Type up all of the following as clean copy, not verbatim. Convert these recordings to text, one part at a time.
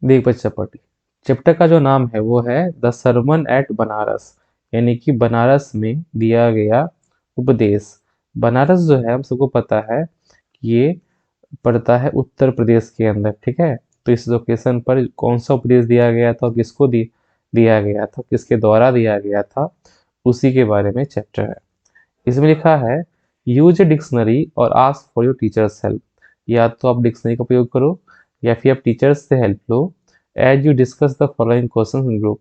देख बच्चा पढ़, चैप्टर का जो नाम है वो है द सरमन एट बनारस, यानी कि बनारस में दिया गया उपदेश। बनारस जो है हम सबको पता है कि ये पड़ता है उत्तर प्रदेश के अंदर, ठीक है। तो इस लोकेशन पर कौन सा उपदेश दिया गया था, किसको दिया गया था, किसके द्वारा दिया गया था, उसी के बारे में चैप्टर है। इसमें लिखा है यूज ए डिक्शनरी और ask for your teachers help. या तो आप डिक्शनरी का प्रयोग करो या फिर आप टीचर्स से हेल्प लो। As you discuss the following question in group,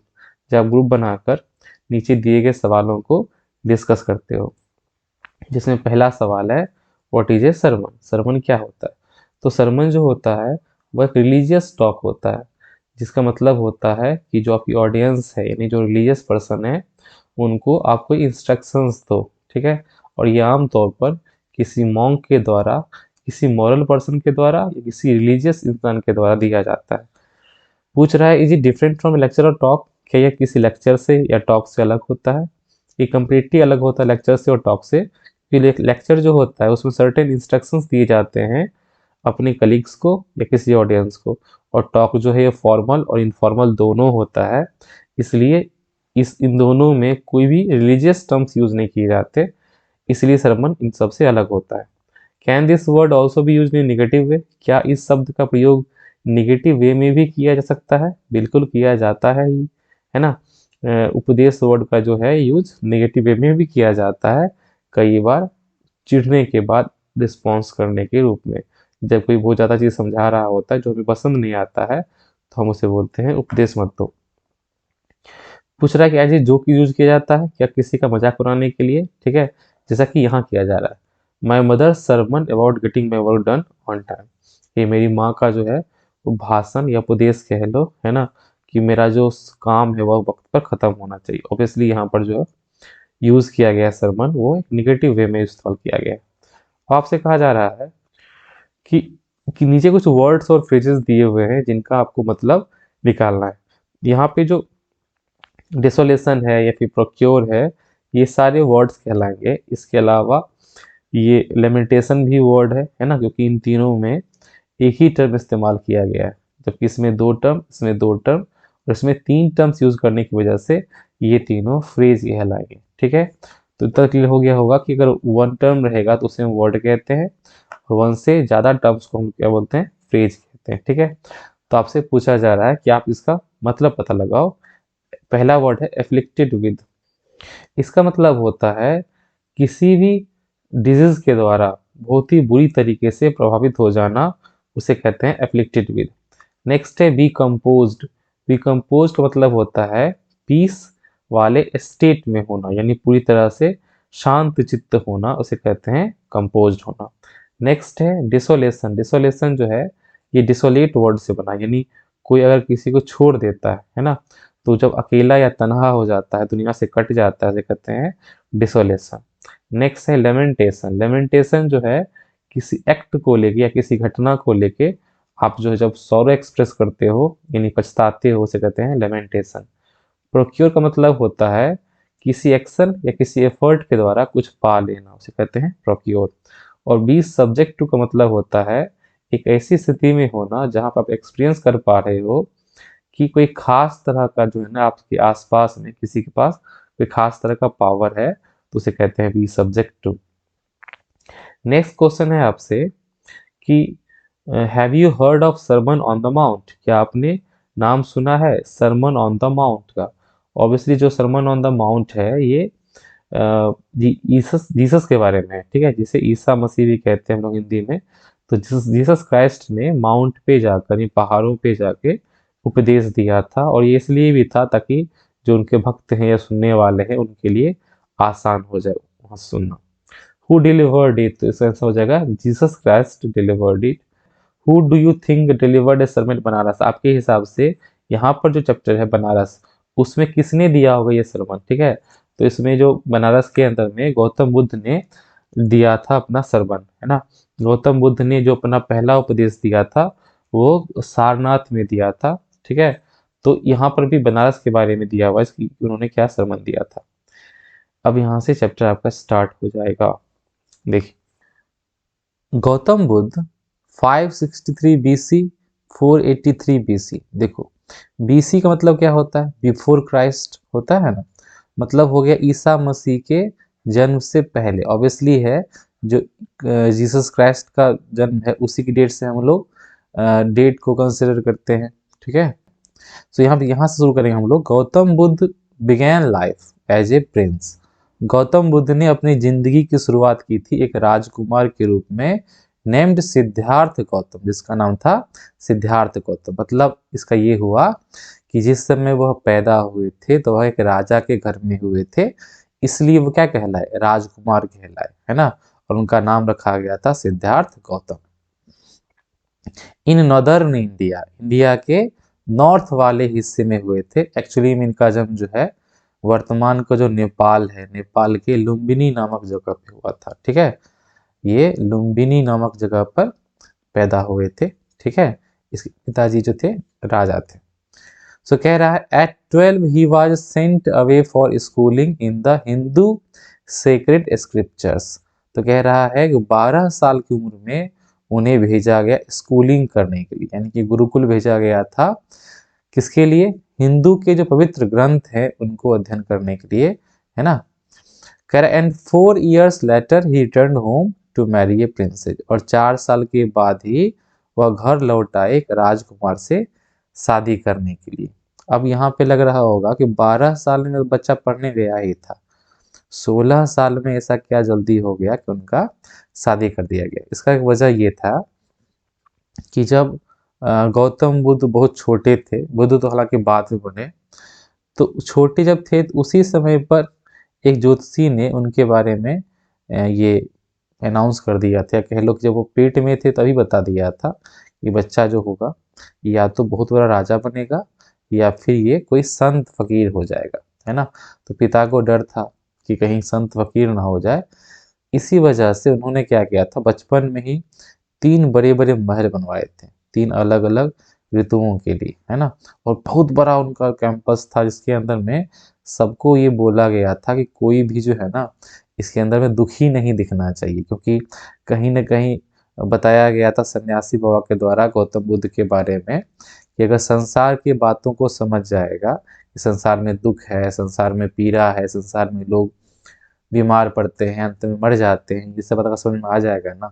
जब आप ग्रुप बनाकर नीचे दिए गए सवालों को डिस्कस करते हो। जिसमें पहला सवाल है what is a sermon, sermon क्या होता है। तो सरमन जो होता है वह एक रिलीजियस टॉक होता है, जिसका मतलब होता है कि जो आपकी ऑडियंस है यानी जो रिलीजियस पर्सन है उनको आप कोई इंस्ट्रक्शंस दो, ठीक है। और ये आम तौर पर किसी मॉन्क के द्वारा, किसी मॉरल पर्सन के द्वारा या किसी रिलीजियस इंसान के द्वारा दिया जाता है। पूछ रहा है is it different from lecture और टॉक, क्या यह किसी लेक्चर से या टॉक से अलग होता है। ये कम्प्लीटली अलग होता है लेक्चर से और टॉक से। लेक्चर जो होता है उसमें सर्टेन इंस्ट्रक्शंस दिए जाते हैं अपने कलीग्स को या किसी ऑडियंस को, और टॉक जो है ये फॉर्मल और इनफॉर्मल दोनों होता है। इसलिए इन दोनों में कोई भी रिलीजियस टर्म्स यूज नहीं किए जाते, इसलिए सरमन इन सब से अलग होता है। Can this word also be use in negative way, क्या इस शब्द का प्रयोग निगेटिव वे में भी किया जा सकता है, बिल्कुल किया जाता है ही, है ना। उपदेश वर्ड का जो है यूज निगेटिव वे में भी किया जाता है, कई बार चिढ़ने के बाद रिस्पॉन्स करने के रूप में। जब कोई बहुत ज़्यादा चीज़ समझा रहा होता है जो हमें पसंद नहीं आता है तो हम उसे बोलते हैं उपदेश मत दो। पूछ रहा है कि ऐसे जोक यूज किया जाता है क्या किसी का मजाक उड़ाने के लिए, ठीक है, जैसा कि यहाँ किया जा रहा है my mother sermon about getting my work done on time. ये मेरी माँ का जो है वो भाषण या उपदेश कह लो, है ना, कि मेरा जो काम है वह वक्त पर ख़त्म होना चाहिए। ऑब्वियसली यहाँ पर जो है यूज़ किया गया सरमन वो एक निगेटिव वे में इस्तेमाल किया गया है। आपसे कहा जा रहा है कि नीचे कुछ वर्ड्स और फ्रेजेस दिए हुए हैं जिनका आपको मतलब निकालना है। यहाँ पे जो डिसोलेशन है या फिर प्रोक्योर है ये सारे वर्ड्स कहलाएंगे। इसके अलावा ये लेमेंटेशन भी वर्ड है ना, क्योंकि इन तीनों में एक ही टर्म इस्तेमाल किया गया है, जबकि इसमें दो टर्म, इसमें दो टर्म और इसमें तीन टर्म्स यूज करने की वजह से ये तीनों फ्रेज कहलाएंगे, ठीक है। तो इतना क्लियर हो गया होगा कि अगर वन टर्म रहेगा तो उसे हम वर्ड कहते हैं और वन से ज़्यादा टर्म्स को हम क्या बोलते हैं, फ्रेज कहते हैं, ठीक है। तो आपसे पूछा जा रहा है कि आप इसका मतलब पता लगाओ। पहला वर्ड है एफ्लिक्टेड विद, इसका मतलब होता है किसी भी डिजीज के द्वारा बहुत ही बुरी तरीके से प्रभावित हो जाना, उसे कहते हैं एफ्लिक्टेड विद। नेक्स्ट है बी कंपोज्ड, बी कंपोज्ड का मतलब होता है पीस वाले स्टेट में होना, यानी पूरी तरह से शांत चित्त होना, उसे कहते हैं कंपोज्ड होना। नेक्स्ट है डिसोलेशन, डिसोलेशन जो है ये डिसोलेट वर्ड से बना, यानी कोई अगर किसी को छोड़ देता है ना, तो जब अकेला या तनहा हो जाता है, दुनिया से कट जाता है, उसे कहते हैं डिसोलेशन। नेक्स्ट है लेमेंटेशन, लेमेंटेशन जो है किसी एक्ट को लेके या किसी घटना को लेके आप जो है जब सॉरो एक्सप्रेस करते हो यानी पछताते हो, उसे कहते हैं लेमेंटेशन। प्रोक्योर का मतलब होता है किसी एक्शन या किसी एफर्ट के द्वारा कुछ पा लेना, उसे कहते हैं प्रोक्योर। और बी सब्जेक्ट टू का मतलब होता है एक ऐसी स्थिति में होना जहां पर आप एक्सपीरियंस कर पा रहे हो कि कोई खास तरह का जो है ना आपके आसपास में किसी के पास कोई खास तरह का पावर है, तो उसे कहते हैं be subject to. Next question है आपसे कि have you heard of sermon on the mount, क्या आपने नाम सुना है सरमन ऑन द माउंट का। ऑब्वियसली जो सरमन ऑन द माउंट है ये जीसस जीसस के बारे में है, ठीक है, जिसे ईसा मसीह भी कहते हैं हम लोग हिंदी में। तो जीसस क्राइस्ट ने माउंट पे जाकर, ये पहाड़ों पे जाके उपदेश दिया था, और ये इसलिए भी था ताकि जो उनके भक्त हैं या सुनने वाले हैं उनके लिए आसान हो जाए वहाँ सुनना। हु डिलीवर्ड इट, तो इसका आंसर हो जाएगा Jesus Christ delivered it. Who do you think delivered a sermon Banaras, आपके हिसाब से यहाँ पर जो चैप्टर है बनारस उसमें किसने दिया होगा ये सरमन, ठीक है। तो इसमें जो बनारस के अंदर में गौतम बुद्ध ने दिया था अपना सरमन, है ना। गौतम बुद्ध ने जो अपना पहला उपदेश दिया था वो सारनाथ में दिया था, ठीक है। तो यहाँ पर भी बनारस के बारे में दिया हुआ है कि उन्होंने क्या सरमन दिया था। अब यहाँ से चैप्टर आपका स्टार्ट हो जाएगा। देखिए गौतम बुद्ध 563 BC 483 बीसी। देखो बीसी का मतलब क्या होता है, बिफोर क्राइस्ट होता है ना, मतलब हो गया ईसा मसीह के जन्म से पहले। ऑब्वियसली है जो जीसस क्राइस्ट का जन्म है उसी की डेट से हम लोग डेट को कंसिडर करते हैं, ठीक है। तो यहाँ से शुरू करेंगे हम लोग। Gautam Buddha began life as a prince. Gautam Buddha ने अपनी जिंदगी की शुरुआत की थी एक राजकुमार के रूप में, नेम्ड सिद्धार्थ गौतम, जिसका नाम था सिद्धार्थ गौतम। मतलब इसका ये हुआ कि जिस समय वह पैदा हुए थे तो वह एक राजा के घर में हुए थे, इसलिए वो क्या कहलाए, राजकुमार कहलाए, है ना। और उनका नाम रखा गया था Siddharth Gautam. In northern India, India के नॉर्थ वाले हिस्से में हुए थे। एक्चुअली में इनका जन्म जो है वर्तमान का जो नेपाल है, नेपाल के लुम्बिनी नामक जगह पे हुआ था, ठीक है। ये लुम्बिनी नामक जगह पर पैदा हुए थे, ठीक है। इसके पिताजी जो थे राजा थे। सो कह रहा है at 12 he was sent away for schooling in the Hindu sacred scriptures. तो कह रहा है कि 12 साल की उम्र में उन्हें भेजा गया स्कूलिंग करने के लिए, यानी कि गुरुकुल भेजा गया था। किसके लिए, हिंदू के जो पवित्र ग्रंथ है उनको अध्ययन करने के लिए, है ना। कह रहा and 4 years later he return home to marry a princess. और 4 साल के बाद ही वह घर लौट आए एक राजकुमार से शादी करने के लिए। अब यहाँ पे लग रहा होगा कि 12 साल में बच्चा पढ़ने गया ही था, 16 साल में ऐसा क्या जल्दी हो गया कि उनका शादी कर दिया गया। इसका एक वजह ये था कि जब गौतम बुद्ध बहुत छोटे थे, बुद्ध तो हालांकि बाद में बने, तो छोटे जब थे तो उसी समय पर एक ज्योतिषी ने उनके बारे में ये अनाउंस कर दिया था, कह लो कि जब वो पेट में थे तभी बता दिया था कि बच्चा जो होगा या तो बहुत बड़ा राजा बनेगा या फिर ये कोई संत फकीर हो जाएगा, है ना। तो पिता को डर था कि कहीं संत फकीर ना हो जाए, इसी वजह से उन्होंने क्या किया था, बचपन में ही 3 बड़े-बड़े महल बनवाए थे, 3 अलग-अलग ऋतुओं के लिए, है ना। और बहुत बड़ा उनका कैंपस था जिसके अंदर में सबको ये बोला गया था कि कोई भी जो है ना इसके अंदर में दुखी नहीं दिखना चाहिए, क्योंकि कहीं न कहीं बताया गया था सन्यासी बाबा के द्वारा गौतम बुद्ध के बारे में कि अगर संसार की बातों को समझ जाएगा कि संसार में दुख है, संसार में पीड़ा है, संसार में लोग बीमार पड़ते हैं, अंत में मर जाते हैं, ये सब अगर समझ में आ जाएगा ना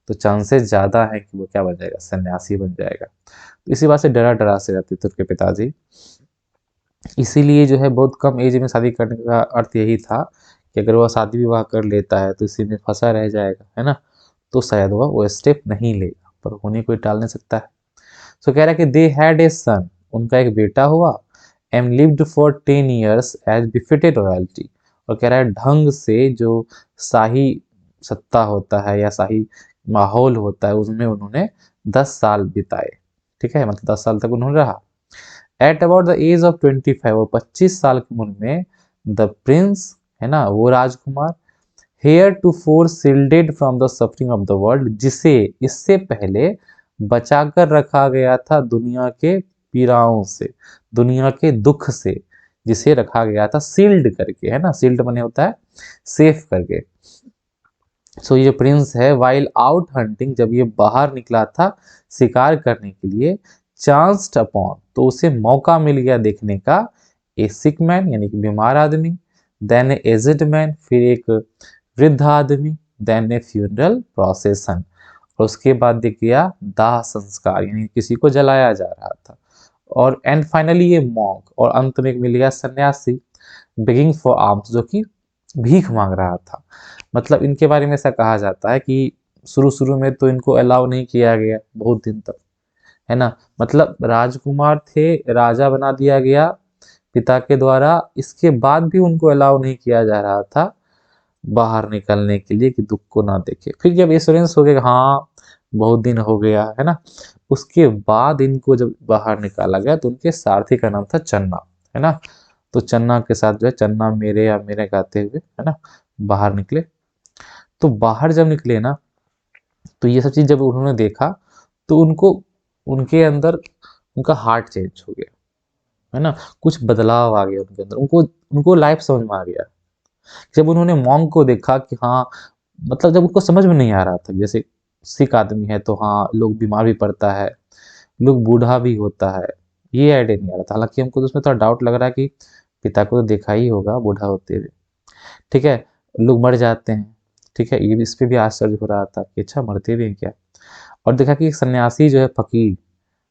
तो चांसेस ज़्यादा है कि वो क्या बन जाएगा, सन्यासी बन जाएगा। तो इसी बात से डरा-डरा से रहते थे उनके पिताजी। इसीलिए जो है बहुत कम एज में शादी करने का अर्थ यही था कि अगर वह शादी विवाह कर लेता है तो इसी में फंसा रह जाएगा, है ना। तो शायद वह वो स्टेप नहीं लेगा, पर होने कोई टाल नहीं सकता है। सो कह रहा है कि दे हैड ए सन, उनका एक बेटा हुआ, एम lived for 10 years as befitted royalty. और कह रहा है ढंग से जो शाही सत्ता होता है या शाही माहौल होता है उसमें उन्होंने 10 साल बिताए, ठीक है, मतलब 10 साल तक उन्होंने रहा। At about the age of 25, और 25 साल की उम्र में द प्रिंस, है ना, वो राजकुमार, heretofore shielded from the suffering of the world, जिसे इससे पहले बचाकर रखा गया था दुनिया के पीड़ाओं से, दुनिया के दुख से, जिसे रखा गया था सील्ड करके, है ना, सील्ड बने होता है सेफ करके। सो ये प्रिंस है वाइल आउट हंटिंग, जब ये बाहर निकला था शिकार करने के लिए, चांस्ड अपॉन, तो उसे मौका मिल गया देखने का, ए सिक मैन यानी कि बीमार आदमी, देन ए एज्ड मैन, फिर एक वृद्ध आदमी, देन ए फ्यूनरल प्रोसेसन, और उसके बाद देख गया दाह संस्कार यानी किसी को जलाया जा रहा था, और एंड फाइनली ये मॉन्क, और अंत में मिल गया सन्यासी, बेगिंग फॉर आर्म्स, जो कि भीख मांग रहा था। मतलब इनके बारे में ऐसा कहा जाता है कि शुरू शुरू में तो इनको अलाउ नहीं किया गया बहुत दिन तक, है ना, मतलब राजकुमार थे, राजा बना दिया गया पिता के द्वारा, इसके बाद भी उनको अलाउ नहीं किया जा रहा था बाहर निकलने के लिए कि दुख को ना देखे। फिर जब एश्योरेंस हो गया हाँ बहुत दिन हो गया, है ना, उसके बाद इनको जब बाहर निकाला गया तो उनके सारथी का नाम था चन्ना, है ना। तो चन्ना के साथ जो है चन्ना मेरे या मेरे गाते हुए, है ना, बाहर निकले। तो बाहर जब निकले ना तो ये सब चीज जब उन्होंने देखा तो उनको, उनके अंदर उनका हार्ट चेंज हो गया, है ना, कुछ बदलाव आ गया उनके अंदर, उनको उनको लाइफ समझ में आ गया। जब उन्होंने मॉन्क को देखा कि हाँ, मतलब जब उनको समझ में नहीं आ रहा था, जैसे सिक आदमी है तो हाँ लोग बीमार भी पड़ता है, लोग बूढ़ा भी होता है, ये आइडिया नहीं आ रहा था। हालांकि हमको तो उसमें थोड़ा डाउट लग रहा है कि पिता को तो देखा ही होगा बूढ़ा होते हुए। ठीक है, लोग मर जाते हैं। ठीक है, ये भी, इस पे भी आश्चर्य हो रहा था कि अच्छा मरते भी हैं क्या। और देखा कि एक सन्यासी जो है फकीर,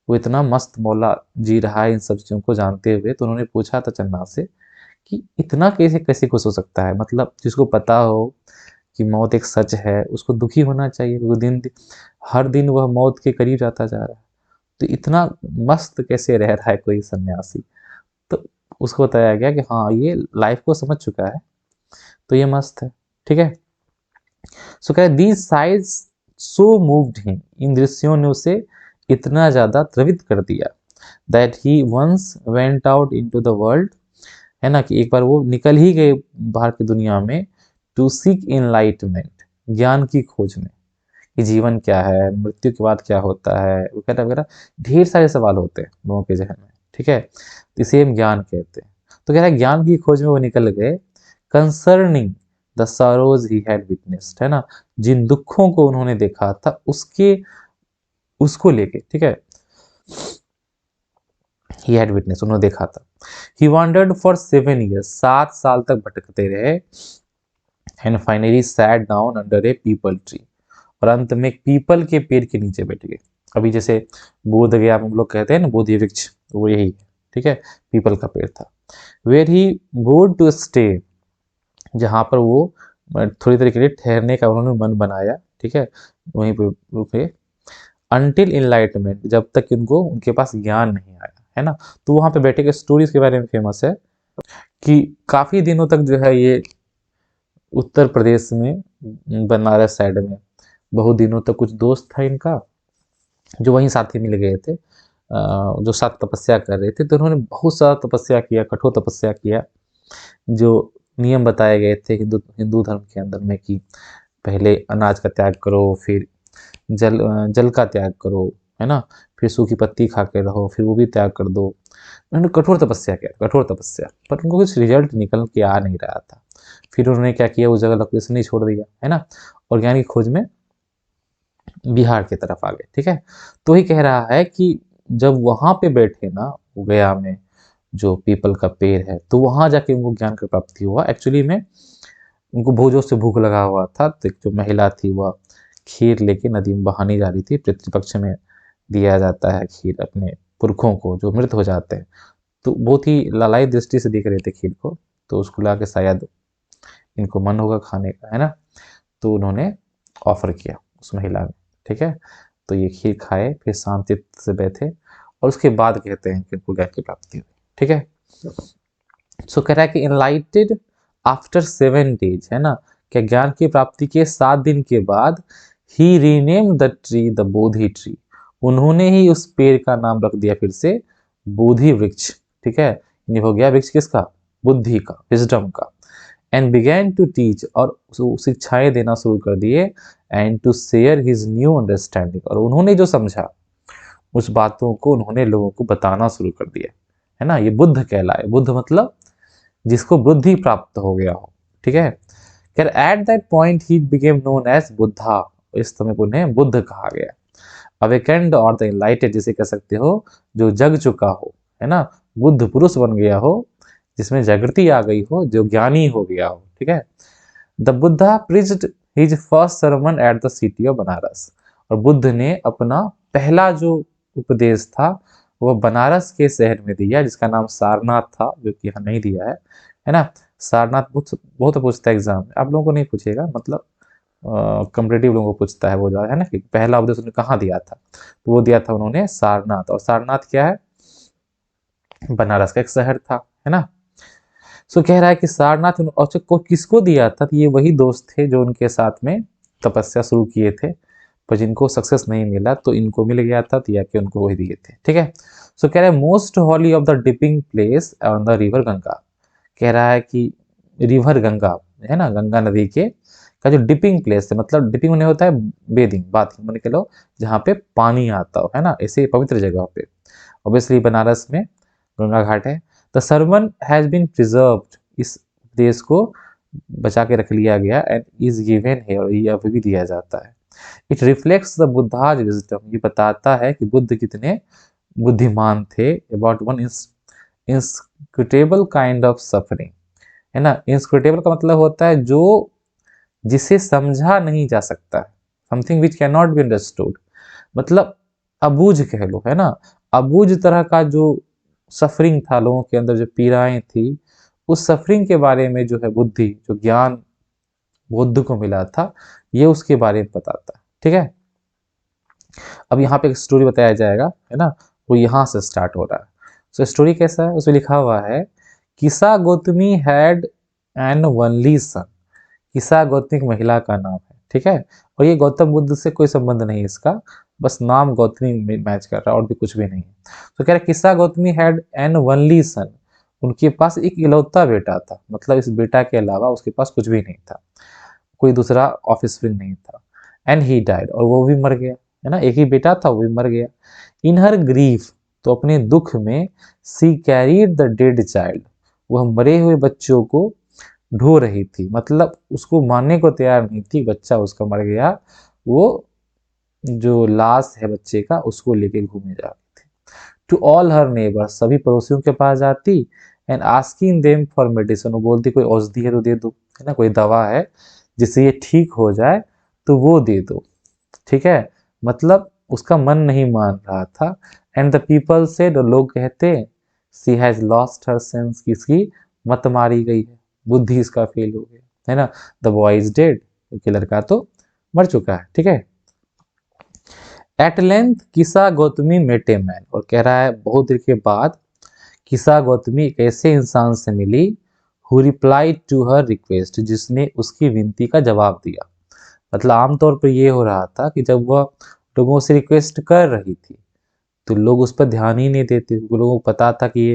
वो इतना मस्त मौला जी रहा है इन सब चीज़ों को जानते हुए, तो उन्होंने पूछा था चन्ना से कि इतना कैसे कैसे खुश हो सकता है। मतलब जिसको पता हो कि मौत एक सच है, उसको दुखी होना चाहिए, वो हर दिन वह मौत के करीब जाता जा रहा है, तो इतना मस्त कैसे रह रहा है कोई सन्यासी। तो उसको बताया गया कि हाँ ये लाइफ को समझ चुका है, तो ये मस्त है। ठीक है, सो कह these sights so moved him, इन दृश्यों ने उसे इतना ज्यादा द्रवित कर दिया that he once went out into the world, है ना, कि एक बार वो निकल ही गए बाहर की दुनिया में, टू सीक इनलाइटमेंट, ज्ञान की खोज में, कि जीवन क्या है, मृत्यु के बाद क्या होता है, वगैरह वगैरह। ढेर सारे सवाल होते हैं लोगों के जहन में। ठीक है, तो इसे हम ज्ञान कहते हैं। तो कह रहा है ज्ञान की खोज में वो निकल गए, concerning the Saroj he had witnessed, है ना, जिन दुखों को उन्होंने देखा था उसके, उसको लेके। ठीक है, ही हैड विटनेस, उन्होंने देखा था। ही वॉन्डर्ड फॉर 7 years, 7 साल तक भटकते रहे, and finally sat down under A people tree, और अंत में एक पीपल के पेड़ के नीचे बैठ गए। अभी जैसे बोध गया हम लोग कहते हैं ना, बोधि वृक्ष, वो यही है। ठीक है, पीपल का पेड़ था। Where he board to stay, जहाँ पर वो थोड़ी देर के लिए ठहरने का उन्होंने मन बनाया। ठीक है, वहीं पे रुके, अनटिल इनलाइटमेंट, जब तक कि उनको, उनके पास ज्ञान नहीं आया, है ना। तो वहाँ पे बैठे के स्टोरीज के बारे में फेमस है कि काफी दिनों तक जो है ये उत्तर प्रदेश में बनारस साइड में बहुत दिनों तक कुछ दोस्त था इनका, जो वहीं साथी मिल गए थे, जो साथ तपस्या कर रहे थे। तो उन्होंने बहुत सारा तपस्या किया, कठोर तपस्या किया। जो नियम बताए गए थे हिंदू हिंदू धर्म के अंदर में, कि पहले अनाज का त्याग करो, फिर जल का त्याग करो, है ना, फिर सूखी पत्ती खा के रहो, फिर वो भी त्याग कर दो। उन्होंने कठोर तपस्या किया, कठोर तपस्या, पर उनको कुछ रिजल्ट निकल के आ नहीं रहा था। फिर उन्होंने क्या किया, उस जगह लोकेशन ही छोड़ दिया, है ना, और ज्ञान की खोज में बिहार की तरफ आ गए। ठीक है, तो ही कह रहा है कि जब वहां पे बैठे ना, वो गया में जो पीपल का पेड़ है, तो वहां जाके उनको ज्ञान की प्राप्ति हुआ। एक्चुअली में उनको बहुत जोर से भूख लगा हुआ था, तो एक जो महिला थी वह खीर लेके नदी में बहाने जा रही थी। पितृपक्ष में दिया जाता है खीर अपने पुरखों को जो मृत हो जाते हैं, तो बहुत ही लालाई दृष्टि से देख रहे थे खीर को, तो उसको ला के शायद इनको मन होगा खाने का, है ना, तो उन्होंने ऑफर किया उस महिला ने। ठीक है, तो ये खीर खाए, फिर शांति से बैठे, और उसके बाद कहते हैं कि उनको ज्ञान की प्राप्ति हुई। ठीक है, सो कह रहा है कि इनलाइटेड आफ्टर 7 days, है ना, क्या ज्ञान की प्राप्ति के 7 दिन के बाद, he renamed the tree the Bodhi tree, उन्होंने ही उस पेड़ का नाम रख दिया फिर से बोधि वृक्ष। ठीक है, ये हो गया वृक्ष किसका, बुद्धि का, विजडम का। एंड बिगैन टू टीच, और शिक्षाएं देना शुरू कर दिए, and to share his new understanding, और उन्होंने जो समझा उस बातों को उन्होंने लोगों को बताना शुरू कर दिया, है ना। ये बुद्ध कहलाए, बुद्ध मतलब जिसको बुद्धि प्राप्त हो गया हो। ठीक है, फिर at that point he became known as Buddha, इस समय को उन्हें बुद्ध कहा गया। अवेकेंड और द एनलाइटेड, जिसे कह सकते हो जो जग चुका हो, है ना, बुद्ध पुरुष बन गया हो, जिसमें जागृति आ गई हो, जो ज्ञानी हो गया हो। ठीक है, the Buddha preached his first sermon at the city of Banaras, और बुद्ध ने अपना पहला जो उपदेश था वह बनारस के शहर में दिया, जिसका नाम सारनाथ था, जो कि यहाँ नहीं दिया है ना। सारनाथ बहुत बहुत पूछता है एग्जाम में, आप लोगों को नहीं पूछेगा, मतलब कम्पिटेटिव लोगों को पूछता है वो ज्यादा, है ना, कि पहला उपदेश उन्होंने कहाँ दिया था, तो वो दिया था उन्होंने सारनाथ। और सारनाथ क्या है, बनारस का एक शहर था, है ना। सो कह रहा है कि सारनाथ अच्छा को किसको दिया था, तो ये वही दोस्त थे जो उनके साथ में तपस्या शुरू किए थे, पर जिनको सक्सेस नहीं मिला तो इनको मिल गया था, तो या कि उनको वही दिए थे। ठीक है, सो कह रहा है most holy of the dipping place on the river Ganga, कह रहा है कि रिवर गंगा, है ना, गंगा नदी के का जो डिपिंग प्लेस है, मतलब डिपिंग में होता है बेदिंग, बाथिंग मान के लो, जहाँ पे पानी आता हो, है ना, ऐसे पवित्र जगह पे। ऑब्वियसली बनारस में गंगा घाट है। The sermon has been preserved, इस देश को बचा के रख लिया गया, एंड इज गिवन है, और ये अभी भी दिया जाता है। It reflects the Buddha's wisdom, ये बताता है कि बुद्ध कितने बुद्धिमान थे। About one inscrutable kind of suffering, है ना। इंस्क्रूटेबल का मतलब होता है जो जिसे समझा नहीं जा सकता है, something which can not be understood, मतलब अबूझ कह लो, है ना। अबूझ तरह का जो सफरिंग था, लोगों के अंदर जो पीड़ाएं थी, उस सफरिंग के बारे में जो है बुद्धि, जो ज्ञान बुद्ध को मिला था, ये उसके बारे में बताता है। ठीक है, अब यहाँ पे एक स्टोरी बताया जाएगा, है ना, वो यहाँ से स्टार्ट हो रहा है। सो स्टोरी कैसा है, उसमें लिखा हुआ है, किसा गौतमी हैड एन वनली सन। किसा गौतमी एक महिला का नाम है, ठीक है, और ये गौतम बुद्ध से कोई संबंध नहीं है इसका, बस नाम गौतमी मैच कर रहा है और भी कुछ भी नहीं है। तो कह रहा है किसा गौतमी हैड एन वनली सन, उनके पास एक इकलौता बेटा था, मतलब इस बेटा के अलावा उसके पास कुछ भी नहीं था, कोई दूसरा ऑफस्प्रिंग नहीं था। एंड ही डाइड, और वो भी मर गया, है ना, एक ही बेटा था, वो भी मर गया। इन हर ग्रीफ, तो अपने दुख में, सी कैरीड द डेड चाइल्ड, वह मरे हुए बच्चों को ढो रही थी, मतलब उसको मानने को तैयार नहीं थी, बच्चा उसका मर गया, वो जो लाश है बच्चे का उसको लेके घूमे जा रही थी। टू ऑल हर नेबर, सभी पड़ोसियों के पास जाती, and asking them for medicine, वो बोलती कोई औषधि है तो दे दो, है ना, कोई दवा है जिससे ये ठीक हो जाए तो वो दे दो। ठीक है, मतलब उसका मन नहीं मान रहा था। एंड द पीपल सेड, लोग कहते, सी हैज लॉस्ट हर सेंस, किसकी मत मारी गई है, बुद्धि इसका फेल हो गया, है ना। द बॉय इज डेड, क्योंकि लड़का तो मर चुका है। ठीक है, एट लेंथ किसा गौतमी मेट ए मैन, और कह रहा है बहुत देर के बाद किसा गौतमी एक ऐसे इंसान से मिली, who replied to her request, जिसने उसकी विनती का जवाब दिया। मतलब आमतौर पर ये हो रहा था कि जब वह लोगों से रिक्वेस्ट कर रही थी तो लोग उस पर ध्यान ही नहीं देते, लोगों को पता था कि ये,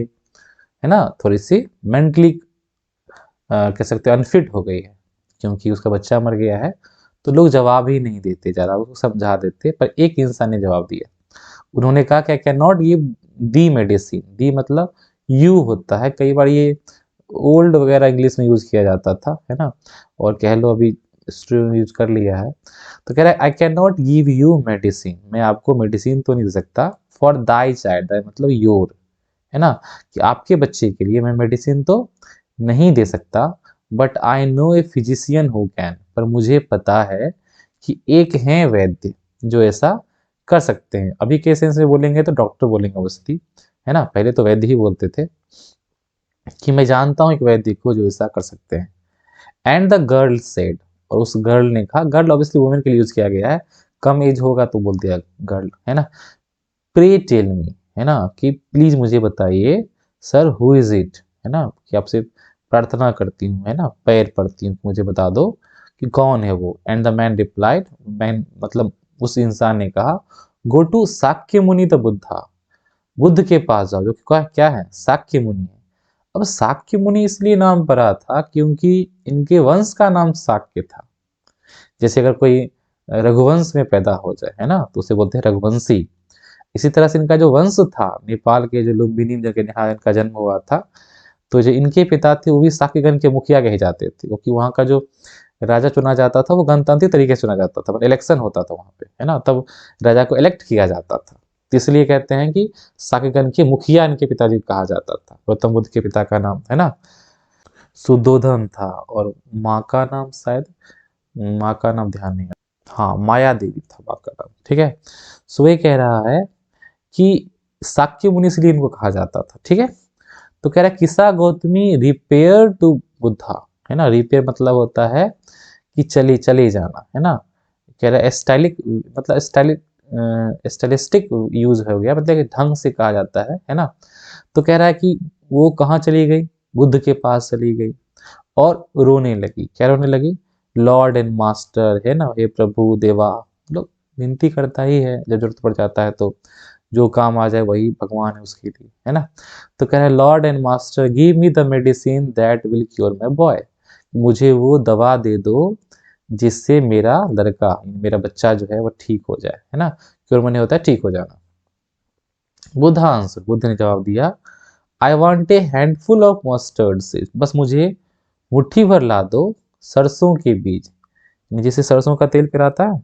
है ना, थोड़ी सी मेंटली कह सकते हैं अनफिट हो गई है, क्योंकि उसका बच्चा मर गया है, तो लोग जवाब ही नहीं देते, ज़्यादा उसको समझा देते। पर एक इंसान ने जवाब दिया, उन्होंने कहा कि I can not give the medicine, the मतलब यू होता है, कई बार ये ओल्ड वगैरह इंग्लिश में यूज किया जाता था, है ना, और कह लो अभी यूज कर लिया है। तो कह रहा है आई can not give you medicine, मैं आपको मेडिसिन तो नहीं दे सकता, फॉर दाई चाइल्ड, मतलब योर, है ना, कि आपके बच्चे के लिए मैं मेडिसिन तो नहीं दे सकता, but I know a physician who can, पर मुझे पता है कि एक है वैद्य जो ऐसा कर सकते हैं। अभी के सेंस में बोलेंगे तो डॉक्टर बोलेंगे ऑब्वियसली, है ना, पहले तो वैद्य ही बोलते थे, कि मैं जानता हूँ एक वैद्य को जो ऐसा कर सकते हैं। एंड द गर्ल सेड, और उस गर्ल ने कहा, गर्ल ऑब्वियसली वुमेन के लिए यूज किया गया है, कम एज होगा तो बोल दिया गर्ल, है ना। प्रे टेल मी, है ना, कि प्लीज मुझे बताइए, सर हु इज इट, है ना, कि आपसे प्रार्थना करती हूँ, है ना, पैर पड़ती हूँ, मुझे बता दो कि कौन है वो। And the man replied, man मतलब उस इंसान ने कहा, गो टू साक्य मुनि द बुद्धा, बुद्ध के पास जाओ, जो कि क्या है, साक्य मुनि है। अब साक्य मुनि इसलिए नाम पड़ा था क्योंकि इनके वंश का नाम साक्य था। जैसे अगर कोई रघुवंश में पैदा हो जाए, है ना, तो उसे बोलते हैं रघुवंशी। इसी तरह से इनका जो वंश था, नेपाल के जो लुम्बिनी जगह जहाँ इनका जन्म हुआ था, तो जो इनके पिता थे वो भी साक्यगण के मुखिया कहे जाते थे, क्योंकि वहाँ का जो राजा चुना जाता था वो गणतांत्रिक तरीके से चुना जाता था, इलेक्शन होता था वहाँ पे, है ना, तब राजा को इलेक्ट किया जाता था। तो इसलिए कहते हैं कि साक्यगण के मुखिया इनके पिताजी को कहा जाता था। गौतम बुद्ध के पिता का नाम, है ना, सुद्धोधन था, और माँ का नाम शायद, माँ का नाम ध्यान नहीं है, हाँ माया देवी था माँ का नाम। ठीक है, सो ये कह रहा है कि शाक्य मुनि इसलिए इनको कहा जाता था। ठीक है, तो कह रहा है किसा गौतमी रिपेयर टू बुद्धा, है ना, रिपेयर मतलब होता है कि चले चले जाना, है ना। कह रहा है स्टाइलिक मतलब स्टाइलिस्टिक यूज हो गया, मतलब कि ढंग से कहा जाता है ना। तो कह रहा है कि वो कहाँ चली गई, बुद्ध के पास चली गई, और रोने लगी। क्या रोने लगी, लॉर्ड एंड मास्टर, है ना, हे प्रभु देवा, मतलब विनती करता ही है जब जरूरत पड़ जाता है, तो जो काम आ जाए वही भगवान है उसके लिए, है ना। तो कह रहा है Lord and master give me the medicine that will cure my boy, मुझे वो दवा दे दो जिससे मेरा लड़का, मेरा बच्चा जो है वो ठीक हो जाए, है ना। क्योर माने होता है ठीक हो जाना। बुद्ध आंसर, बुद्ध ने जवाब दिया, I want A handful of mustard seeds, बस मुझे मुट्ठी भर ला दो सरसों के बीज, जैसे सरसों का तेल पिराता है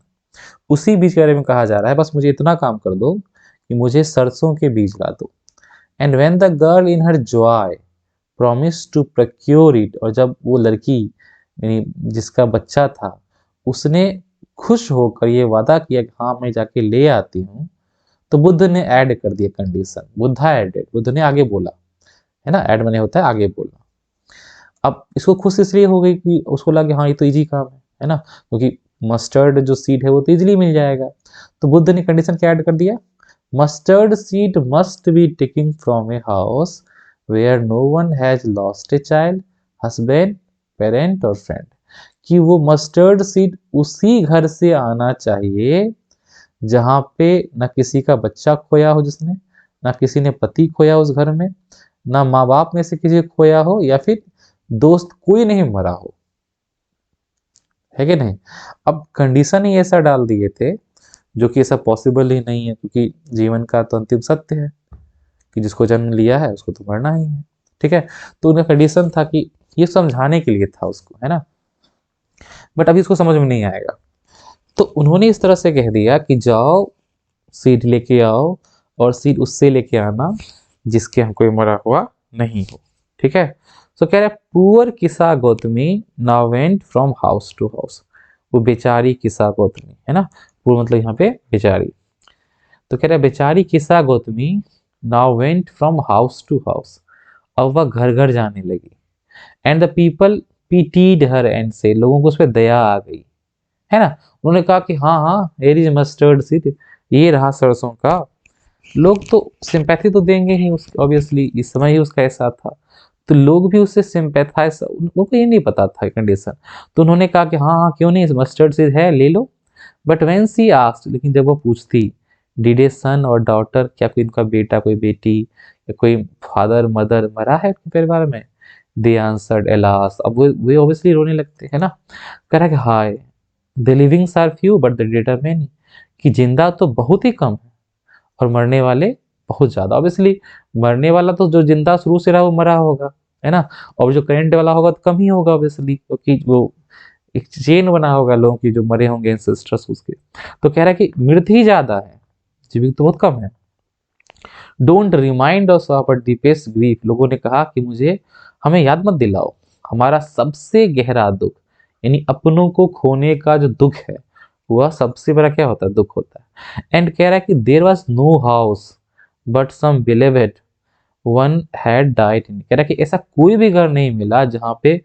उसी बीज के बारे में कहा जा रहा है, बस मुझे इतना काम कर दो कि मुझे सरसों के बीज ला दो। And when the girl in her joy promise to procure it, और जब वो लड़की यानी जिसका बच्चा था उसने खुश होकर ये वादा किया कि हाँ मैं जाके ले आती हूँ, तो बुद्ध ने ऐड कर दिया कंडीशन, बुद्धा एडेड, बुद्ध ने आगे बोला, है ना, ऐड मैंने होता है आगे बोलना। अब इसको खुश इसलिए हो गई कि उसको लगा हाँ ये तो इजी काम है ना, क्योंकि मस्टर्ड जो सीड है वो तो इजीली मिल जाएगा। तो बुद्ध ने कंडीशन क्या ऐड कर दिया, mustard seed must be taking from a house where no one has lost a child, husband, parent और फ्रेंड। कि वो मस्टर्ड सीड उसी घर से आना चाहिए जहां पे ना किसी का बच्चा खोया हो जिसने, ना किसी ने पति खोया उस घर में, ना माँ बाप में से किसी को खोया हो, या फिर दोस्त कोई नहीं मरा हो, है कि नहीं। अब कंडीशन ही ऐसा डाल दिए थे जो कि ऐसा पॉसिबल ही नहीं है, क्योंकि जीवन का तो अंतिम सत्य है कि जिसको जन्म लिया है उसको तो मरना ही है, ठीक है। तो उनका कंडीशन था कि ये समझाने के लिए था उसको, है ना, बट अभी उसको समझ में नहीं आएगा। तो उन्होंने इस तरह से कह दिया कि जाओ सीड लेके आओ, और सीड उससे लेके आना जिसके यहाँ कोई मरा हुआ नहीं हो, ठीक है। तो कह रहा है poor Kisa Gotami now went from house to house, वो बेचारी किसा गौतमी, है ना, पुअर मतलब यहाँ पे बेचारी। तो कह रहा है बेचारी Kisa Gotami now went from house to house, अब वह घर घर जाने लगी। And the people pitied her, and से लोगों को उस पर दया आ गई, है ना। उन्होंने कहा कि हाँ हाँ हेयर इज मस्टर्ड सीड, ये रहा सरसों का। लोग तो सिंपैथी तो देंगे ही उस, ऑब्वियसली इस समय ही उसका ऐसा था, तो लोग भी उससे सिंपैथाइज, उनको ये नहीं पता था कंडीशन। तो उन्होंने कहा कि हाँ हाँ क्यों नहीं, मस्टर्ड सीड है ले लो। बट व्हेन सी आस्क्ड, लेकिन जब वो पूछती डिड ए सन और डॉटर, क्या कोई इनका बेटा कोई बेटी या कोई फादर मदर मरा है अपने परिवार में, दे आंसर्ड एलास, अब वो ऑब्वियसली रोने लगते हैं ना। कह रहा है कि हाय the livings are few but the dead are many, कि जिंदा तो बहुत ही कम है और मरने वाले बहुत ज्यादा। ऑब्वियसली मरने वाला तो जो जिंदा शुरू से रहा वो मरा होगा, है ना, और जो करंट वाला होगा तो कम ही होगा ऑब्वियसली, क्योंकि वो एक चेन बना होगा लोगों की जो मरे होंगे एंसेस्टर्स उसके। तो कह रहा है कि मृत्यु ही ज्यादा है, जीवित तो बहुत कम है। Don't remind us of our deepest grief, लोगों ने कहा कि मुझे हमें याद मत दिलाओ हमारा सबसे गहरा दुख, यानी अपनों को खोने का जो दुख है वह सबसे बड़ा क्या होता है, दुख होता है। एंड कह रहा है कि there was no house but some beloved one had died in, कह रहा है कि ऐसा कोई भी घर नहीं मिला जहां पे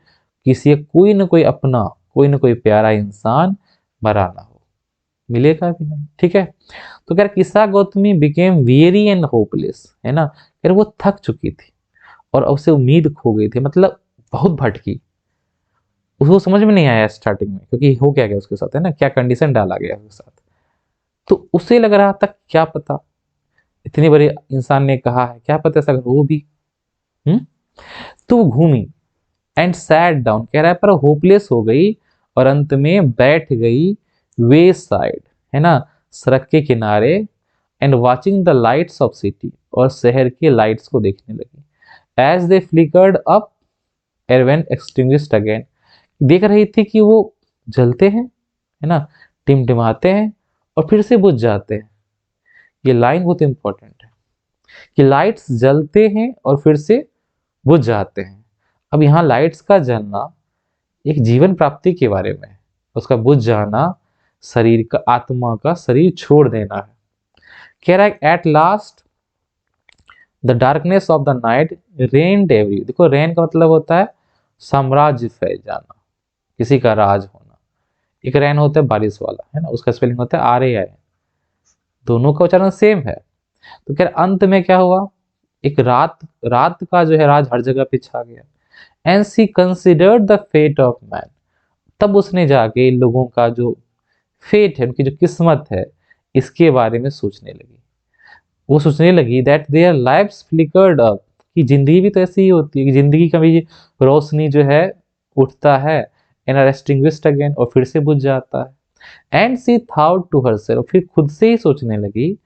किसी कोई न कोई अपना, कोई न कोई प्यारा इंसान मरा ना हो, मिलेगा भी नहीं, ठीक है। तो कह रहा किस्सा Gautami became very and hopeless, है ना, कह रहा वो थक चुकी थी और अब उसे उम्मीद खो गई थी, मतलब बहुत भटकी, उसको समझ में नहीं आया स्टार्टिंग में, क्योंकि हो क्या गया उसके साथ, है ना, क्या कंडीशन डाला गया उसके साथ। तो उसे लग रहा था क्या पता, इतने बड़े इंसान ने कहा है, क्या पता ऐसा हो भी। हम्म। तो वो घूमी एंड सैट डाउन, कह रहा है पर होपलेस हो गई और अंत में बैठ गई वे साइड, है ना, सड़क के किनारे, and watching the lights of city, और शहर के लाइट्स को देखने लगी। As they flickered up event extinguished again, देख रही थी कि वो जलते हैं, है ना, टिमटिमाते हैं और फिर से बुझ जाते हैं। ये लाइन बहुत इंपॉर्टेंट है कि लाइट्स जलते हैं और फिर से बुझ जाते हैं। अब यहाँ लाइट्स का जलना एक जीवन प्राप्ति के बारे में है, उसका बुझ जाना शरीर का, आत्मा का शरीर छोड़ देना है। कह रहा है at last the darkness of the night rained every, देखो रेन का मतलब होता है साम्राज्य फैल जाना, किसी का राज होना। एक रेन होता है बारिश वाला, है ना, उसका स्पेलिंग होता है RAI, दोनों का उच्चारण सेम है। तो कह रहा अंत में क्या हुआ, एक रात, रात का जो है राज हर जगह पे छा गया। And she considered the fate of man, तब उसने जाके इन लोगों का जो फेट है, उनकी जो किस्मत है, इसके बारे में सोचने लगी। वो सोचने लगी that their lives flickered up, कि जिंदगी भी तो ऐसी ही होती है कि जिंदगी का भी रोशनी जो है उठता है, एंड आर एक्सटिंग्विश्ड अगेन, और फिर से बुझ जाता है। And she thought to herself, फिर खुद से ही सोचने लगी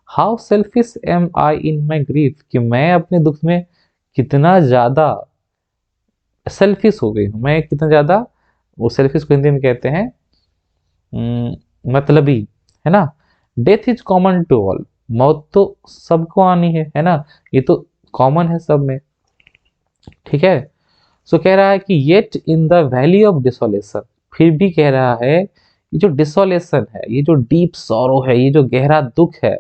how selfish am I in my grief, कि मैं अपने दुख में कितना ज्यादा सेल्फिश हो गई हूँ, मैं कितना ज्यादा, वो सेल्फिश को हिंदी में कहते हैं मतलबी, है ना। Death is common to all, मौत तो सबको आनी है ना, ये तो कॉमन है सब में, ठीक है। सो कह रहा है कि yet in the valley of desolation, फिर भी कह रहा है ये जो डिसोलेशन है, ये जो डीप सॉरो है, ये जो गहरा दुख है,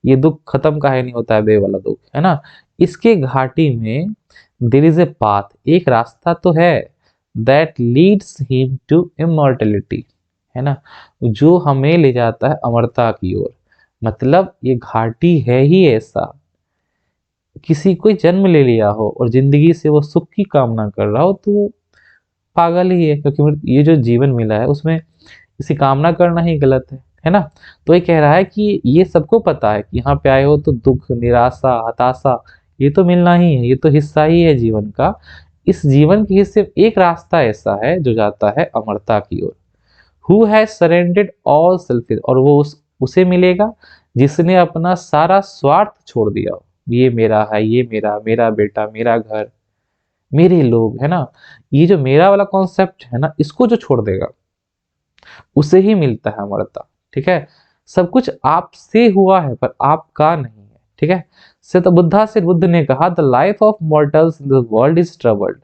ये दुख खत्म काहे नहीं होता है, बे वाला दुख, है ना। इसके घाटी में देयर इज ए पाथ, एक रास्ता तो है, that leads him to immortality, है ना, जो हमें ले जाता है अमरता की ओर। मतलब ये घाटी है ही ऐसा, किसी कोई जन्म ले लिया हो और जिंदगी से वो सुख की कामना कर रहा हो तो वो पागल ही है, क्योंकि ये जो जीवन मिला है उसमें इसी कामना करना ही गलत है ना। तो ये कह रहा है कि ये सबको पता है कि यहाँ पे आए हो तो दुख, निराशा, हताशा, ये तो मिलना ही है, ये तो हिस्सा ही है जीवन का। इस जीवन के सिर्फ एक रास्ता ऐसा है जो जाता है अमरता की ओर। Who has surrendered all selfish, और वो उसे मिलेगा जिसने अपना सारा स्वार्थ छोड़ दिया हो। ये मेरा है, ये मेरा, मेरा बेटा, मेरा घर, मेरे लोग, है ना। ये जो मेरा वाला कॉन्सेप्ट है ना, इसको जो छोड़ देगा उसे ही मिलता है अमरता, ठीक है। सब कुछ आपसे हुआ है पर आपका नहीं है, ठीक है। बुद्धा से बुद्ध ने कहा the life of mortals in the world is troubled,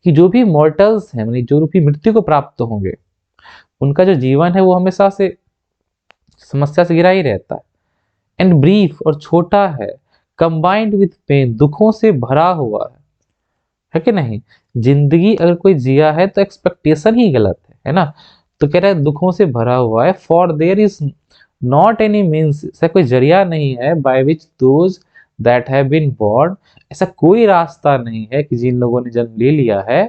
कि जो भी मॉर्टल्स हैं, यानी जो भी मृत्यु को प्राप्त होंगे, उनका जो जीवन है वो हमेशा से समस्या से घिरा ही रहता है। एंड ब्रीफ, और छोटा है, कंबाइंड विथ पेन, दुखों से भरा हुआ है कि नहीं। जिंदगी अगर कोई जिया है तो एक्सपेक्टेशन ही गलत है ना। तो कह रहा है दुखों से भरा हुआ है, for there is not any means, ऐसा कोई जरिया नहीं है, by which those that have been born, ऐसा कोई रास्ता नहीं है कि जिन लोगों ने जन्म ले लिया है,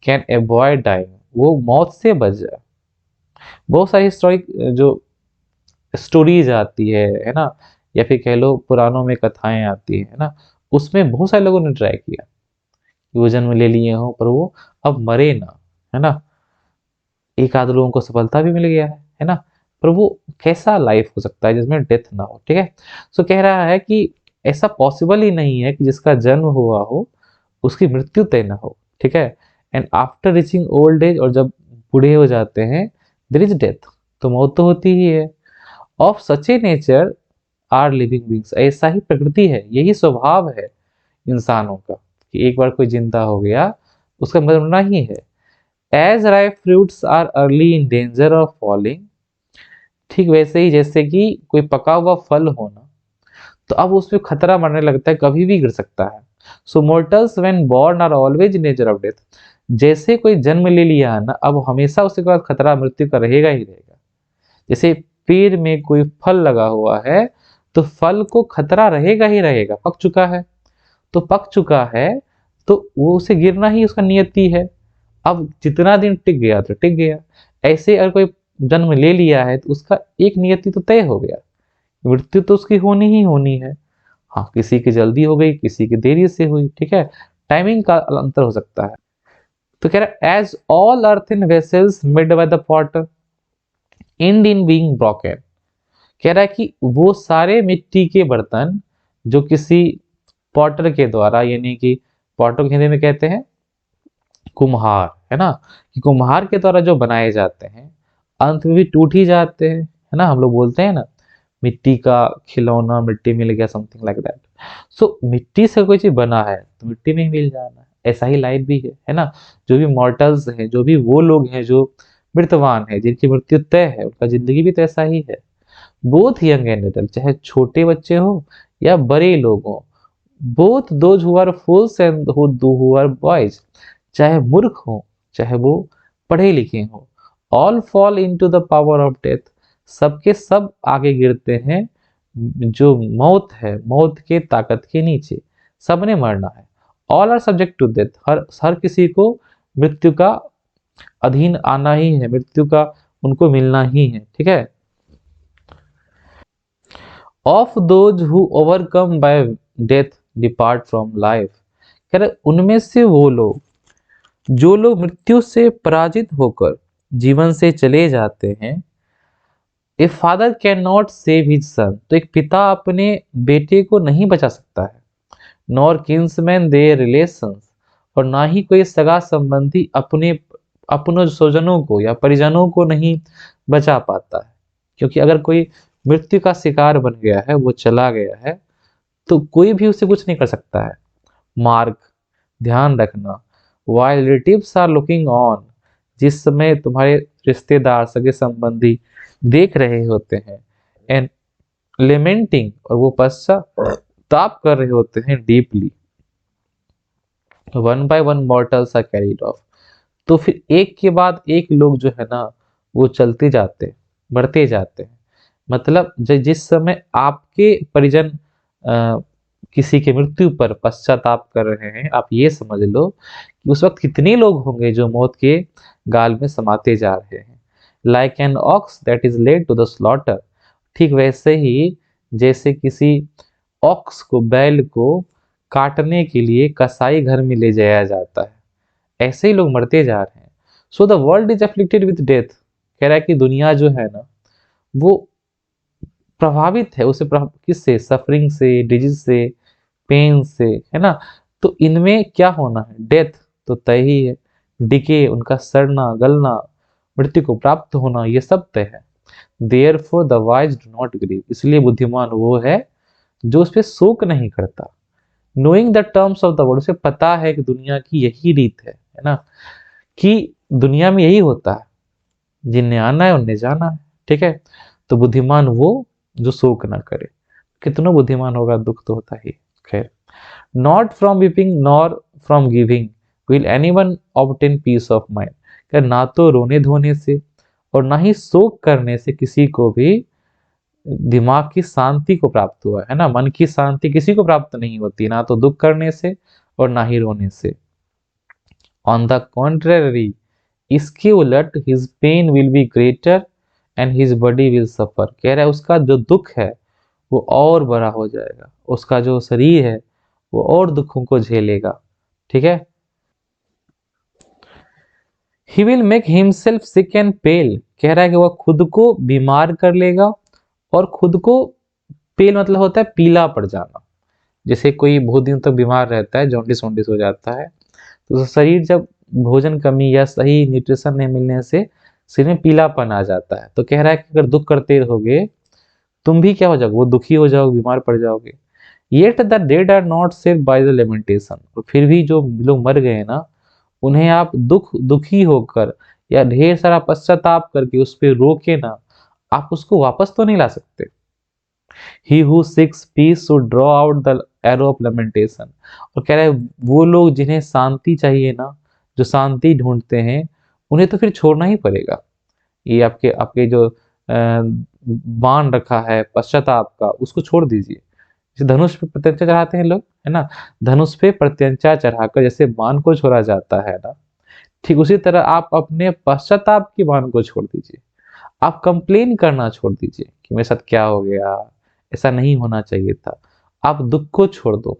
कैन अवॉइड डाइंग, वो मौत से बच जाए। बहुत सारी हिस्टोरिक जो स्टोरीज आती है ना, या फिर कह लो पुराणों में कथाएं आती है ना, उसमें बहुत सारे लोगों ने ट्राई किया कि वो जन्म ले लिए हों पर वो अब मरे ना, है ना। एक आध लोगों को सफलता भी मिल गया है ना, पर वो कैसा लाइफ हो सकता है जिसमें डेथ ना हो, ठीक है। सो कह रहा है कि ऐसा पॉसिबल ही नहीं है कि जिसका जन्म हुआ हो उसकी मृत्यु तय ना हो, ठीक है। And after reaching old age, और जब बूढ़े हो जाते हैं, देयर इज डेथ, तो मौत तो होती ही है। Of such a nature are living beings, ऐसा ही प्रकृति है, यही स्वभाव है इंसानों का, कि एक बार कोई जिंदा हो गया उसका मरना ही है। As ripe fruits are early in danger of falling, ठीक वैसे ही जैसे कि कोई पका हुआ फल होना, तो अब उसमें खतरा मरने लगता है, कभी भी गिर सकता है। So mortals when born are always in danger of death, जैसे कोई जन्म ले लिया है ना, अब हमेशा उसके बाद खतरा मृत्यु का रहेगा ही रहेगा। जैसे पेड़ में कोई फल लगा हुआ है तो फल को खतरा रहेगा ही रहेगा, पक चुका है तो पक चुका है, तो वो उसे गिरना ही उसका नियति है। अब जितना दिन टिक गया तो टिक गया। ऐसे अगर कोई जन्म ले लिया है तो उसका एक नियति तो तय हो गया, मृत्यु तो उसकी होनी ही होनी है। हाँ, किसी की जल्दी हो गई, किसी की देरी से हुई, ठीक है, टाइमिंग का अंतर हो सकता है। तो कह रहा है as all earthen vessels made by the potter and in being broken, कह रहा है कि वो सारे मिट्टी के बर्तन जो किसी पॉटर के द्वारा, यानी कि पॉटर को हिंदी में कहते हैं कुम्हार, है ना, कि कुम्हार के द्वारा जो बनाए जाते हैं अंत में भी टूट ही जाते हैं, है ना। हम लोग बोलते हैं ना मिट्टी का खिलौना मिट्टी मिल गया, समथिंग लाइक दैट। सो मिट्टी से कोई चीज बना है तो मिट्टी में ही मिल जाना है, ऐसा ही लाइफ भी है ना। जो भी मॉर्टल्स हैं, जो भी वो लोग हैं जो मृतवान है, जिनकी मृत्यु तय है, उनका जिंदगी भी तो ऐसा ही है। बोथ यंग एंड एडल्ट, चाहे छोटे बच्चे हो या बड़े लोग हो, both those who are fools and who are boys, चाहे मूर्ख हो चाहे वो पढ़े लिखे हो, all fall into the power of death, सबके सब आगे गिरते हैं जो मौत है, मौत के ताकत के नीचे, सबने मरना है। All are subject to death, हर किसी को मृत्यु का अधीन आना ही है, मृत्यु का उनको मिलना ही है, ठीक है। Of those who overcome bye death depart from life, कह रहे उनमें से वो लोग जो लोग मृत्यु से पराजित होकर जीवन से चले जाते हैं। A father can not save his son, तो एक पिता अपने बेटे को नहीं बचा सकता है। नॉर किन्समैन देयर रिलेशंस, और ना ही कोई सगा संबंधी अपने अपनों स्वजनों को या परिजनों को नहीं बचा पाता है। क्योंकि अगर कोई मृत्यु का शिकार बन गया है, वो चला गया है, तो कोई भी उसे कुछ नहीं कर सकता है। मार्क, ध्यान रखना, while relatives are looking on, जिस समय तुम्हारे रिश्तेदार, सगे संबंधी देख रहे होते हैं, एंड लेमेंटिंग, और वो पश्चाताप कर रहे होते हैं, deeply, one by one mortals are carried off, तो फिर एक के बाद एक लोग जो है ना, वो चलते जाते हैं, बढ़ते जाते हैं। मतलब जिस समय आपके परिजन किसी की मृत्यु पर पश्चाताप कर रहे हैं, आप ये समझ लो कि उस वक्त कितने लोग होंगे जो मौत के गाल में समाते जा रहे हैं। Like an ox that is led to the slaughter, ठीक वैसे ही जैसे किसी ऑक्स को, बैल को काटने के लिए कसाई घर में ले जाया जाता है, ऐसे ही लोग मरते जा रहे हैं। So the world is afflicted with death, कह रहा है कि दुनिया जो है ना, वो प्रभावित है, उसे किससे, सफरिंग से, डिजीज से, पेन से, है ना। तो इनमें क्या होना है, डेथ तो तय ही है, डिके, उनका सड़ना गलना, मृत्यु को प्राप्त होना, ये सब तय है। Therefore the wise do not grieve, इसलिए बुद्धिमान वो है जो उस पर शोक नहीं करता। Knowing the terms of the world, उसे पता है कि दुनिया की यही रीत है ना, कि दुनिया में यही होता है, जिनने आना है उनने जाना है, ठीक है। तो बुद्धिमान वो जो शोक ना करे। कितना बुद्धिमान होगा, दुख तो होता ही। खैर, not from weeping nor from giving will anyone obtain peace of mind, क्या ना तो रोने धोने से और ना ही शोक करने से किसी को भी दिमाग की शांति को प्राप्त हुआ है ना। मन की शांति किसी को प्राप्त नहीं होती, ना तो दुख करने से और ना ही रोने से। ऑन द कॉन्ट्रेरी, इसके उलट, his pain will be greater and his body will suffer, कह रहा है उसका जो दुख है वो और बड़ा हो जाएगा, उसका जो शरीर है वो और दुखों को झेलेगा, ठीक है। He will make himself sick and pale, कह रहा है कि वह खुद को बीमार कर लेगा, और खुद को, पेल मतलब होता है पीला पड़ जाना। जैसे कोई बहुत दिन तक बीमार रहता है, जॉन्डिस वॉन्डिस हो जाता है, तो शरीर जब भोजन कमी या सही न्यूट्रिशन नहीं मिलने से शरीर में पीलापन आ जाता है। तो कह रहा है कि अगर दुख करते रहोगे, तुम भी क्या हो जाओगे, वो दुखी हो जाओगे, बीमार पड़ जाओगे। Yet the dead are not saved by the lamentation, और फिर भी जो लोग मर गए ना, उन्हें आप दुखी होकर या ढेर सारा पश्चाताप करके उस पर रोके ना, आप उसको वापस तो नहीं ला सकते। He who seeks peace should draw out the arrow of lamentation, और कह रहा है वो लोग जिन्हें शांति चाहिए ना, जो शांति ढूंढते हैं, उन्हें तो फिर छोड़ना ही पड़ेगा। ये आपके आपके जो बाण रखा है पश्चाताप का, उसको छोड़ दीजिए। जैसे धनुष पे प्रत्यंचा चढ़ाते हैं लोग, है ना, धनुष पे प्रत्यंचा चढ़ाकर जैसे बाण को छोड़ा जाता है ना, ठीक उसी तरह आप अपने पश्चाताप की बाण को छोड़ दीजिए। आप कंप्लेन करना छोड़ दीजिए कि मेरे साथ क्या हो गया, ऐसा नहीं होना चाहिए था। आप दुख को छोड़ दो,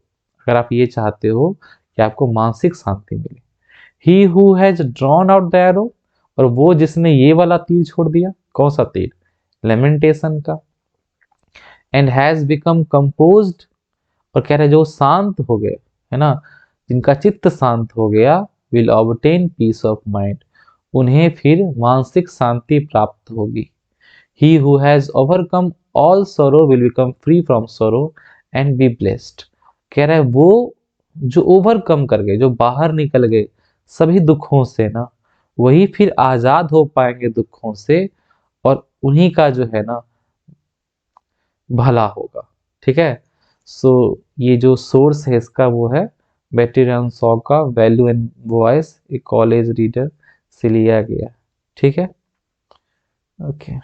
अगर आप ये चाहते हो कि आपको मानसिक शांति मिले। He who has drawn out the arrow, और वो जिसने ये वाला तीर छोड़ दिया, कौन सा तीर, लेमेंटेशन का, एंड हैज बिकम कंपोज्ड, और कह रहे जो शांत हो गए, है ना, जिनका चित्त शांत हो गया, will obtain peace of mind, उन्हें फिर मानसिक शांति प्राप्त होगी। He who has overcome all sorrow will become free from sorrow and be blessed, कह रहा है वो जो ओवरकम कर गए, जो बाहर निकल गए सभी दुखों से ना, वही फिर आजाद हो पाएंगे दुखों से, और उन्हीं का जो है ना भला होगा, ठीक है। सो ये जो सोर्स है इसका वो है बेटेरियन सॉ का वैल्यू एंड वॉइस, एक कॉलेज रीडर से लिया गया, ठीक है। ओके।